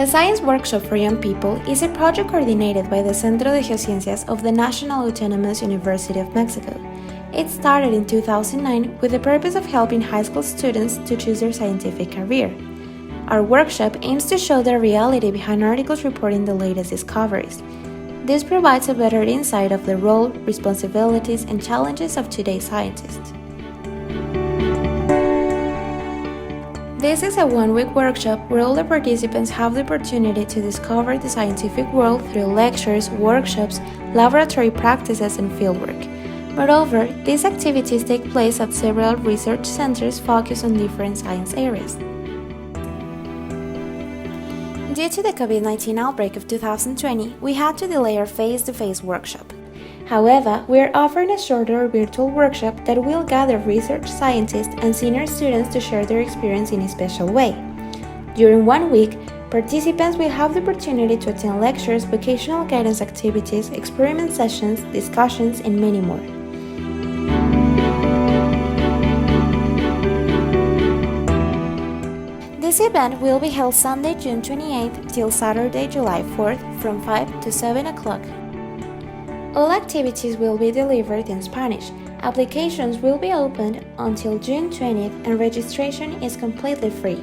The Science Workshop for Young People is a project coordinated by the Centro de Geociencias of the National Autonomous University of Mexico. It started in 2009 with the purpose of helping high school students to choose their scientific career. Our workshop aims to show the reality behind articles reporting the latest discoveries. This provides a better insight of the role, responsibilities, and challenges of today's scientists. This is a one-week workshop where all the participants have the opportunity to discover the scientific world through lectures, workshops, laboratory practices, and fieldwork. Moreover, these activities take place at several research centers focused on different science areas. Due to the COVID-19 outbreak of 2020, we had to delay our face-to-face workshop. However, we are offering a shorter virtual workshop that will gather research scientists and senior students to share their experience in a special way. During 1 week, participants will have the opportunity to attend lectures, vocational guidance activities, experiment sessions, discussions, and many more. This event will be held Sunday, June 28th till Saturday, July 4th from 5 to 7 o'clock. All activities will be delivered in Spanish. Applications will be opened until June 20th and registration is completely free.